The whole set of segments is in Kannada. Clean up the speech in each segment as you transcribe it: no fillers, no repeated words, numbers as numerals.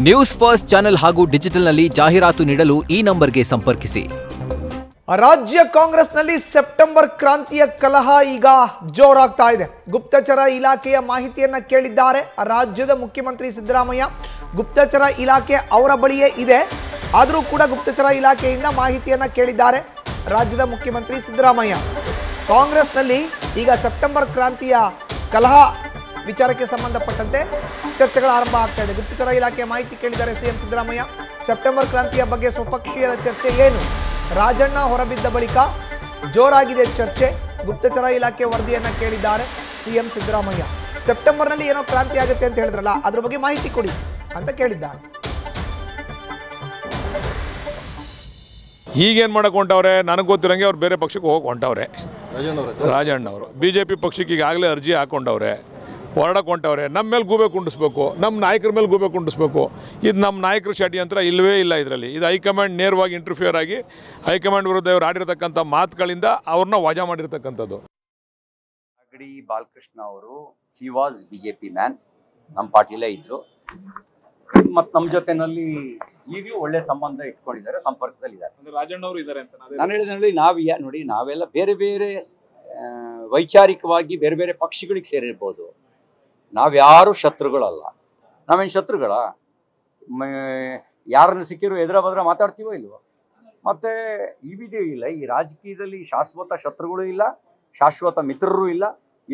ನ್ಯೂಸ್ ಫಸ್ಟ್ ಚಾನೆಲ್ ಹಾಗೂ ಡಿಜಿಟಲ್ನಲ್ಲಿ ಜಾಹೀರಾತು ನೀಡಲು ಈ ನಂಬರ್ಗೆ ಸಂಪರ್ಕಿಸಿ. ರಾಜ್ಯ ಕಾಂಗ್ರೆಸ್ನಲ್ಲಿ ಸೆಪ್ಟೆಂಬರ್ ಕ್ರಾಂತಿಯ ಕಲಹ ಈಗ ಜೋರಾಗ್ತಾ ಇದೆ. ಗುಪ್ತಚರ ಇಲಾಖೆಯ ಮಾಹಿತಿಯನ್ನ ಕೇಳಿದ್ದಾರೆ ರಾಜ್ಯದ ಮುಖ್ಯಮಂತ್ರಿ ಸಿದ್ದರಾಮಯ್ಯ. ಗುಪ್ತಚರ ಇಲಾಖೆ ಅವರ ಬಳಿಯೇ ಇದೆ, ಆದರೂ ಕೂಡ ಗುಪ್ತಚರ ಇಲಾಖೆಯಿಂದ ಮಾಹಿತಿಯನ್ನ ಕೇಳಿದ್ದಾರೆ ರಾಜ್ಯದ ಮುಖ್ಯಮಂತ್ರಿ ಸಿದ್ದರಾಮಯ್ಯ. ಕಾಂಗ್ರೆಸ್ನಲ್ಲಿ ಈಗ ಸೆಪ್ಟೆಂಬರ್ ಕ್ರಾಂತಿಯ ಕಲಹ ವಿಚಾರಕ್ಕೆ ಸಂಬಂಧಪಟ್ಟಂತೆ ಚರ್ಚೆಗಳು ಆರಂಭ ಆಗ್ತಾ ಇದೆ. ಗುಪ್ತಚರ ಇಲಾಖೆಯ ಮಾಹಿತಿ ಕೇಳಿದ್ದಾರೆ ಸಿಎಂ ಸಿದ್ದರಾಮಯ್ಯ. ಸೆಪ್ಟೆಂಬರ್ ಕ್ರಾಂತಿಯ ಬಗ್ಗೆ ಸ್ವಪಕ್ಷೀಯರ ಚರ್ಚೆ ಏನು? ರಾಜಣ್ಣ ಹೊರಬಿದ್ದ ಬಳಿಕ ಜೋರಾಗಿದೆ ಚರ್ಚೆ. ಗುಪ್ತಚರ ಇಲಾಖೆ ವರದಿಯನ್ನ ಕೇಳಿದ್ದಾರೆ ಸಿಎಂ ಸಿದ್ದರಾಮಯ್ಯ. ಸೆಪ್ಟೆಂಬರ್ನಲ್ಲಿ ಏನೋ ಕ್ರಾಂತಿ ಆಗುತ್ತೆ ಅಂತ ಹೇಳಿದ್ರಲ್ಲ, ಅದ್ರ ಬಗ್ಗೆ ಮಾಹಿತಿ ಕೊಡಿ ಅಂತ ಕೇಳಿದ್ದಾರೆ. ಈಗೇನು ಮಾಡಕ್ಕೆ ಹೊಂಟವ್ರೆ ನನಗೆ ಗೊತ್ತಿರಂಗೆ ಅವ್ರು ಬೇರೆ ಪಕ್ಷಕ್ಕೆ ಹೋಗಿ ಹೊಂಟವ್ರೆ. ರಾಜಣ್ಣ ಅವರು BJP ಪಕ್ಷಕ್ಕೆ ಈಗಾಗಲೇ ಅರ್ಜಿ ಹಾಕೊಂಡವ್ರೆ, ಹೊರಡಕ್ಕೆ ಹೊಂಟವ್ರೆ. ನಮ್ಮ ಮೇಲೆ ಗೂಬೆ ಕುಂಡಿಸ್ಬೇಕು, ನಮ್ಮ ನಾಯಕರ ಮೇಲೆ ಗೂಬೆ ಕುಂಡಿಸ್ಬೇಕು. ಇದು ನಮ್ಮ ನಾಯಕರ ಷಡ್ಯಂತ್ರ ಇಲ್ಲವೇ ಇಲ್ಲ ಇದರಲ್ಲಿ. ಇದು ಹೈಕಮಾಂಡ್ ನೇರವಾಗಿ ಇಂಟರ್ಫಿಯರ್ ಆಗಿ ಹೈಕಮಾಂಡ್ ವಿರುದ್ಧ ಇವರು ಆಡಿರ್ತಕ್ಕಂಥ ಮಾತುಗಳಿಂದ ಅವ್ರನ್ನ ವಜಾ ಮಾಡಿರ್ತಕ್ಕಂಥದ್ದು. ಅಗಡಿ ಬಾಲಕೃಷ್ಣ ಅವರು ಹಿ ವಾಸ್ BJP ಮ್ಯಾನ್, ನಮ್ಮ ಪಾರ್ಟಿಲೇ ಇದ್ರು ಮತ್ತು ನಮ್ಮ ಜೊತೆನಲ್ಲಿ ಈಗಲೂ ಒಳ್ಳೆ ಸಂಬಂಧ ಇಟ್ಕೊಂಡಿದ್ದಾರೆ, ಸಂಪರ್ಕದಲ್ಲಿದ್ದಾರೆ. ರಾಜಣ್ಣ ಅವರು ಇದ್ದಾರೆ ಅಂತ ನಾನು ಹೇಳಿದ್ರಲ್ಲಿ ನೋಡಿ ನಾವೆಲ್ಲ ಬೇರೆ ಬೇರೆ ವೈಚಾರಿಕವಾಗಿ ಬೇರೆ ಬೇರೆ ಪಕ್ಷಗಳಿಗೆ ಸೇರಿರ್ಬೋದು, ನಾವ್ಯಾರು ಶತ್ರುಗಳಲ್ಲ. ನಾವೇನು ಶತ್ರುಗಳ? ಯಾರನ್ನು ಸಿಕ್ಕಿರೋ ಎದುರ ಬದ್ರ ಮಾತಾಡ್ತೀವೋ ಇಲ್ವೋ? ಮತ್ತೆ ಇವಿದೆಯೂ ಇಲ್ಲ ಈ ರಾಜಕೀಯದಲ್ಲಿ. ಶಾಶ್ವತ ಶತ್ರುಗಳು ಇಲ್ಲ, ಶಾಶ್ವತ ಮಿತ್ರರು ಇಲ್ಲ.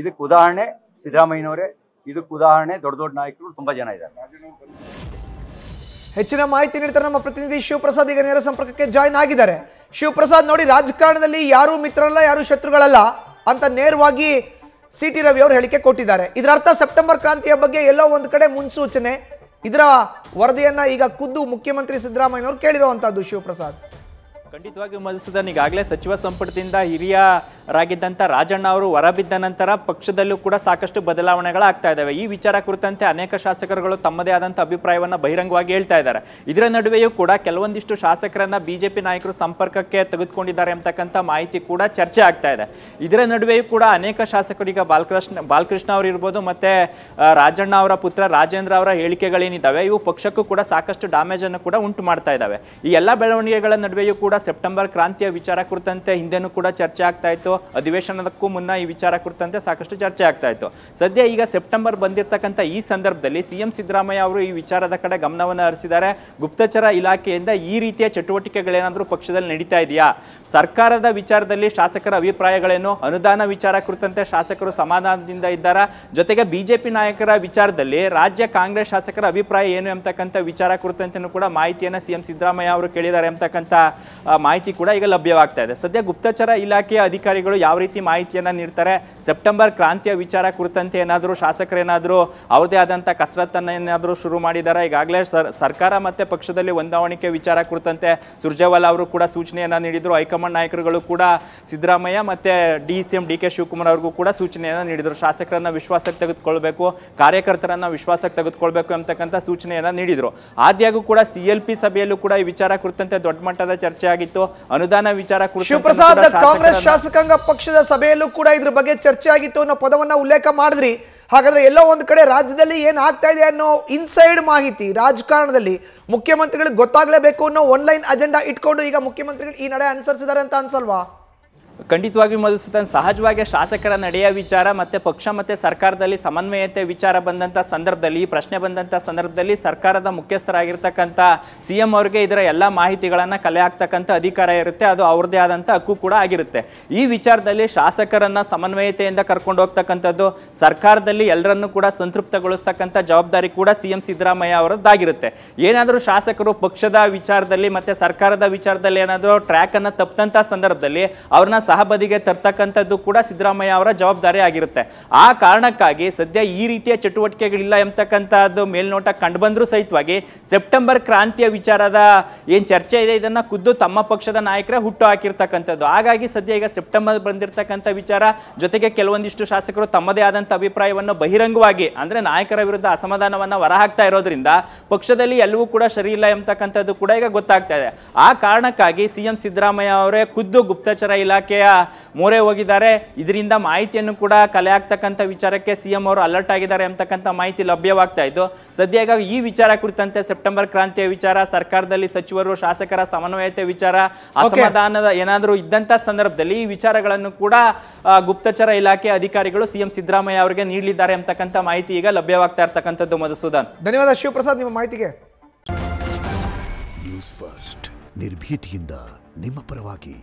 ಇದಕ್ಕೆ ಉದಾಹರಣೆ ಸಿದ್ದರಾಮಯ್ಯನವರೇ, ಇದಕ್ಕೆ ಉದಾಹರಣೆ ದೊಡ್ಡ ದೊಡ್ಡ ನಾಯಕರು ತುಂಬ ಜನ ಇದ್ದಾರೆ. ಹೆಚ್ಚಿನ ಮಾಹಿತಿ ನೀಡ್ತಾರೆ ನಮ್ಮ ಪ್ರತಿನಿಧಿ ಶಿವಪ್ರಸಾದ್. ಈಗ ನೇರ ಸಂಪರ್ಕಕ್ಕೆ ಜಾಯ್ನ್ ಆಗಿದ್ದಾರೆ. ಶಿವಪ್ರಸಾದ್, ನೋಡಿ, ರಾಜಕಾರಣದಲ್ಲಿ ಯಾರು ಮಿತ್ರರಲ್ಲ, ಯಾರು ಶತ್ರುಗಳಲ್ಲ ಅಂತ ನೇರವಾಗಿ CT ರವಿ ಅವರು ಹೇಳಿಕೆ ಕೊಟ್ಟಿದ್ದಾರೆ. ಇದರ ಅರ್ಥ ಸೆಪ್ಟೆಂಬರ್ ಕ್ರಾಂತಿಯ ಬಗ್ಗೆ ಎಲ್ಲೋ ಒಂದು ಕಡೆ ಮುನ್ಸೂಚನೆ, ಇದರ ವರದಿಯನ್ನ ಈಗ ಖುದ್ದು ಮುಖ್ಯಮಂತ್ರಿ ಸಿದ್ದರಾಮಯ್ಯನವರು ಕೇಳಿರುವಂತಹದ್ದು. ಶಿವಪ್ರಸಾದ್, ಖಂಡಿತವಾಗಿ ಮಧುಸೂದನ್, ಈಗಾಗಲೇ ಸಚಿವ ಸಂಪುಟದಿಂದ ಹಿರಿಯರಾಗಿದ್ದಂಥ ರಾಜಣ್ಣ ಅವರು ಹೊರಬಿದ್ದ ನಂತರ ಪಕ್ಷದಲ್ಲೂ ಕೂಡ ಸಾಕಷ್ಟು ಬದಲಾವಣೆಗಳಾಗ್ತಾ ಇದ್ದಾವೆ. ಈ ವಿಚಾರ ಕುರಿತಂತೆ ಅನೇಕ ಶಾಸಕರುಗಳು ತಮ್ಮದೇ ಆದಂಥ ಅಭಿಪ್ರಾಯವನ್ನು ಬಹಿರಂಗವಾಗಿ ಹೇಳ್ತಾ ಇದ್ದಾರೆ. ಇದರ ನಡುವೆಯೂ ಕೂಡ ಕೆಲವೊಂದಿಷ್ಟು ಶಾಸಕರನ್ನ BJP ನಾಯಕರು ಸಂಪರ್ಕಕ್ಕೆ ತೆಗೆದುಕೊಂಡಿದ್ದಾರೆ ಅಂತಕ್ಕಂಥ ಮಾಹಿತಿ ಕೂಡ ಚರ್ಚೆ ಆಗ್ತಾ ಇದೆ. ಇದರ ನಡುವೆಯೂ ಕೂಡ ಅನೇಕ ಶಾಸಕರು, ಈಗ ಬಾಲಕೃಷ್ಣ ಅವರು ಇರ್ಬೋದು, ಮತ್ತೆ ರಾಜಣ್ಣ ಅವರ ಪುತ್ರ ರಾಜೇಂದ್ರ ಅವರ ಹೇಳಿಕೆಗಳೇನಿದ್ದಾವೆ ಇವು ಪಕ್ಷಕ್ಕೂ ಕೂಡ ಸಾಕಷ್ಟು ಡ್ಯಾಮೇಜ್ ಅನ್ನು ಕೂಡ ಉಂಟು ಮಾಡ್ತಾ ಇದ್ದಾವೆ. ಈ ಎಲ್ಲ ಬೆಳವಣಿಗೆಗಳ ನಡುವೆಯೂ ಕೂಡ ಸೆಪ್ಟೆಂಬರ್ ಕ್ರಾಂತಿಯ ವಿಚಾರ ಕುರಿತಂತೆ ಹಿಂದೆನೂ ಕೂಡ ಚರ್ಚೆ ಆಗ್ತಾ ಇತ್ತು. ಅಧಿವೇಶನಕ್ಕೂ ಮುನ್ನ ಈ ವಿಚಾರ ಕುರಿತಂತೆ ಸಾಕಷ್ಟು ಚರ್ಚೆ ಆಗ್ತಾ ಇತ್ತು. ಸದ್ಯ ಈಗ ಸೆಪ್ಟೆಂಬರ್ ಬಂದಿರತಕ್ಕಂಥ ಈ ಸಂದರ್ಭದಲ್ಲಿ ಸಿಎಂ ಸಿದ್ದರಾಮಯ್ಯ ಅವರು ಈ ವಿಚಾರದ ಕಡೆ ಗಮನವನ್ನು ಹರಿಸಿದ್ದಾರೆ. ಗುಪ್ತಚರ ಇಲಾಖೆಯಿಂದ ಈ ರೀತಿಯ ಚಟುವಟಿಕೆಗಳೇನಾದರೂ ಪಕ್ಷದಲ್ಲಿ ನಡೀತಾ ಇದೆಯಾ? ಸರ್ಕಾರದ ವಿಚಾರದಲ್ಲಿ ಶಾಸಕರ ಅಭಿಪ್ರಾಯಗಳೇನು? ಅನುದಾನ ವಿಚಾರ ಕುರಿತಂತೆ ಶಾಸಕರು ಸಮಾಧಾನದಿಂದ ಇದ್ದಾರಾ? ಜೊತೆಗೆ BJP ನಾಯಕರ ವಿಚಾರದಲ್ಲಿ ರಾಜ್ಯ ಕಾಂಗ್ರೆಸ್ ಶಾಸಕರ ಅಭಿಪ್ರಾಯ ಏನು ಎಂಬತಕ್ಕಂಥ ವಿಚಾರ ಕುರಿತಂತೆಯೂ ಕೂಡ ಮಾಹಿತಿಯನ್ನು ಸಿಎಂ ಸಿದ್ದರಾಮಯ್ಯ ಅವರು ಕೇಳಿದ್ದಾರೆ ಎಂಬತಕ್ಕಂಥ ಮಾಹಿತಿ ಕೂಡ ಈಗ ಲಭ್ಯವಾಗ್ತಾ ಇದೆ. ಸದ್ಯ ಗುಪ್ತಚರ ಇಲಾಖೆಯ ಅಧಿಕಾರಿಗಳು ಯಾವ ರೀತಿ ಮಾಹಿತಿಯನ್ನು ನೀಡ್ತಾರೆ, ಸೆಪ್ಟೆಂಬರ್ ಕ್ರಾಂತಿಯ ವಿಚಾರ ಕುರಿತಂತೆ ಏನಾದರೂ ಶಾಸಕರೇನಾದರೂ ಅವ್ರದೇ ಆದಂಥ ಕಸರತ್ತನ್ನು ಏನಾದರೂ ಶುರು ಮಾಡಿದ್ದಾರೆ? ಈಗಾಗಲೇ ಸರ್ಕಾರ ಮತ್ತು ಪಕ್ಷದಲ್ಲಿ ಹೊಂದಾವಣಿಕೆ ವಿಚಾರ ಕುರಿತಂತೆ ಸುರ್ಜೇವಾಲಾ ಅವರು ಕೂಡ ಸೂಚನೆಯನ್ನು ನೀಡಿದರು. ಹೈಕಮಾಂಡ್ ನಾಯಕರುಗಳು ಕೂಡ ಸಿದ್ದರಾಮಯ್ಯ ಮತ್ತು CM DK ಶಿವಕುಮಾರ್ ಅವ್ರಿಗೂ ಕೂಡ ಸೂಚನೆಯನ್ನು ನೀಡಿದರು. ಶಾಸಕರನ್ನು ವಿಶ್ವಾಸಕ್ಕೆ ತೆಗೆದುಕೊಳ್ಬೇಕು, ಕಾರ್ಯಕರ್ತರನ್ನು ವಿಶ್ವಾಸಕ್ಕೆ ತೆಗೆದುಕೊಳ್ಬೇಕು ಅಂತಕ್ಕಂಥ ಸೂಚನೆಯನ್ನು ನೀಡಿದರು. ಆದ್ಯಾಗೂ ಕೂಡ CLP ಸಭೆಯಲ್ಲೂ ಕೂಡ ಈ ವಿಚಾರ ಕುರಿತಂತೆ ದೊಡ್ಡ ಮಟ್ಟದ ಚರ್ಚೆ ಆಗಿತ್ತು. ಅನುದಾನ ವಿಚಾರ ಕುರಿತು ಶಿವಪ್ರಸಾದ್, ಕಾಂಗ್ರೆಸ್ ಶಾಸಕಾಂಗ ಪಕ್ಷದ ಸಭೆಯಲ್ಲೂ ಕೂಡ ಇದ್ರ ಬಗ್ಗೆ ಚರ್ಚೆ ಆಗಿತ್ತು ಅನ್ನೋ ಪದವನ್ನ ಉಲ್ಲೇಖ ಮಾಡಿದ್ರಿ. ಹಾಗಾದ್ರೆ ಎಲ್ಲೋ ಒಂದು ಕಡೆ ರಾಜ್ಯದಲ್ಲಿ ಏನ್ ಆಗ್ತಾ ಇದೆ ಅನ್ನೋ ಇನ್ಸೈಡ್ ಮಾಹಿತಿ ರಾಜಕಾರಣದಲ್ಲಿ ಮುಖ್ಯಮಂತ್ರಿಗಳಿಗೆ ಗೊತ್ತಾಗಲೇಬೇಕು ಅನ್ನೋ ಆನ್ಲೈನ್ ಅಜೆಂಡಾ ಇಟ್ಕೊಂಡು ಈಗ ಮುಖ್ಯಮಂತ್ರಿಗಳು ಈ ನಡೆ ಅನುಸರಿಸಿದ್ದಾರೆ ಅಂತ ಅನ್ಸಲ್ವಾ? ಖಂಡಿತವಾಗಿ ಮಧುಸೂದನ್, ಸಹಜವಾಗಿ ಶಾಸಕರ ನಡೆಯ ವಿಚಾರ ಮತ್ತು ಪಕ್ಷ ಮತ್ತು ಸರ್ಕಾರದಲ್ಲಿ ಸಮನ್ವಯತೆ ವಿಚಾರ ಬಂದಂಥ ಸಂದರ್ಭದಲ್ಲಿ, ಈ ಪ್ರಶ್ನೆ ಬಂದಂಥ ಸಂದರ್ಭದಲ್ಲಿ ಸರ್ಕಾರದ ಮುಖ್ಯಸ್ಥರಾಗಿರ್ತಕ್ಕಂಥ CM ಅವರಿಗೆ ಇದರ ಎಲ್ಲ ಮಾಹಿತಿಗಳನ್ನು ಕಲೆ ಹಾಕ್ತಕ್ಕಂಥ ಅಧಿಕಾರ ಇರುತ್ತೆ. ಅದು ಅವ್ರದ್ದೇ ಆದಂಥ ಹಕ್ಕು ಕೂಡ ಆಗಿರುತ್ತೆ. ಈ ವಿಚಾರದಲ್ಲಿ ಶಾಸಕರನ್ನು ಸಮನ್ವಯತೆಯಿಂದ ಕರ್ಕೊಂಡು ಹೋಗ್ತಕ್ಕಂಥದ್ದು, ಸರ್ಕಾರದಲ್ಲಿ ಎಲ್ಲರನ್ನೂ ಕೂಡ ಸಂತೃಪ್ತಗೊಳಿಸ್ತಕ್ಕಂಥ ಜವಾಬ್ದಾರಿ ಕೂಡ CM ಸಿದ್ದರಾಮಯ್ಯ ಅವರದ್ದಾಗಿರುತ್ತೆ. ಏನಾದರೂ ಶಾಸಕರು ಪಕ್ಷದ ವಿಚಾರದಲ್ಲಿ ಮತ್ತು ಸರ್ಕಾರದ ವಿಚಾರದಲ್ಲಿ ಏನಾದರೂ ಟ್ರ್ಯಾಕನ್ನು ತಪ್ಪಂಥ ಸಂದರ್ಭದಲ್ಲಿ ಅವ್ರನ್ನ ಸಹಬದಿಗೆ ತರ್ತಕ್ಕಂಥದ್ದು ಕೂಡ ಸಿದ್ದರಾಮಯ್ಯ ಅವರ ಜವಾಬ್ದಾರಿ ಆಗಿರುತ್ತೆ. ಆ ಕಾರಣಕ್ಕಾಗಿ ಸದ್ಯ ಈ ರೀತಿಯ ಚಟುವಟಿಕೆಗಳಿಲ್ಲ ಎಂಬತಕ್ಕಂಥದ್ದು ಮೇಲ್ನೋಟ ಕಂಡು ಬಂದರೂ ಸಹಿತವಾಗಿ ಸೆಪ್ಟೆಂಬರ್ ಕ್ರಾಂತಿಯ ವಿಚಾರದ ಏನು ಚರ್ಚೆ ಇದೆ ಇದನ್ನು ಖುದ್ದು ತಮ್ಮ ಪಕ್ಷದ ನಾಯಕರೇ ಹುಟ್ಟು ಹಾಕಿರ್ತಕ್ಕಂಥದ್ದು. ಹಾಗಾಗಿ ಸದ್ಯ ಈಗ ಸೆಪ್ಟೆಂಬರ್ ಬಂದಿರತಕ್ಕಂಥ ವಿಚಾರ ಜೊತೆಗೆ ಕೆಲವೊಂದಿಷ್ಟು ಶಾಸಕರು ತಮ್ಮದೇ ಆದಂಥ ಅಭಿಪ್ರಾಯವನ್ನು ಬಹಿರಂಗವಾಗಿ, ಅಂದರೆ ನಾಯಕರ ವಿರುದ್ಧ ಅಸಮಾಧಾನವನ್ನು ಹೊರಹಾಕ್ತಾ ಇರೋದ್ರಿಂದ ಪಕ್ಷದಲ್ಲಿ ಎಲ್ಲವೂ ಕೂಡ ಸರಿ ಇಲ್ಲ ಎಂಬತಕ್ಕಂಥದ್ದು ಕೂಡ ಈಗ ಗೊತ್ತಾಗ್ತಾ ಇದೆ. ಆ ಕಾರಣಕ್ಕಾಗಿ CM ಸಿದ್ದರಾಮಯ್ಯ ಅವರೇ ಖುದ್ದು ಗುಪ್ತಚರ ಇಲಾಖೆಯ ಮೊರೆ ಹೋಗಿದ್ದಾರೆ. ಇದರಿಂದ ಮಾಹಿತಿಯನ್ನು ಕೂಡ ಕಲೆ ಆಗ್ತಕ್ಕಂಥ ವಿಚಾರಕ್ಕೆ ಸಿಎಂ ಅವರು ಅಲರ್ಟ್ ಆಗಿದ್ದಾರೆ ಅಂತಕ್ಕಂಥ ಮಾಹಿತಿ ಲಭ್ಯವಾಗ್ತಾ ಇದ್ದು, ಸದ್ಯ ಈಗ ಈ ವಿಚಾರ ಕುರಿತಂತೆ ಸೆಪ್ಟೆಂಬರ್ ಕ್ರಾಂತಿಯ ವಿಚಾರ, ಸರ್ಕಾರದಲ್ಲಿ ಸಚಿವರು ಶಾಸಕರ ಸಮನ್ವಯತೆ ವಿಚಾರ, ಅಸಮಾಧಾನದ ಏನಾದರೂ ಇದ್ದಂಥ ಸಂದರ್ಭದಲ್ಲಿ ಈ ವಿಚಾರಗಳನ್ನು ಕೂಡ ಗುಪ್ತಚರ ಇಲಾಖೆ ಅಧಿಕಾರಿಗಳು ಸಿಎಂ ಸಿದ್ದರಾಮಯ್ಯ ಅವರಿಗೆ ನೀಡಲಿದ್ದಾರೆ ಅಂತಕ್ಕಂಥ ಮಾಹಿತಿ ಈಗ ಲಭ್ಯವಾಗ್ತಾ ಇರ್ತಕ್ಕಂಥದ್ದು. ಮಧುಸೂದನ್, ಧನ್ಯವಾದ ಶಿವಪ್ರಸಾದ್ ನಿಮ್ಮ ಮಾಹಿತಿಗೆ. ನ್ಯೂಸ್ ಫಸ್ಟ್ ನಿರ್ಭೀತಿಯಿಂದ ನಿಮ್ಮ ಪರವಾಗಿ.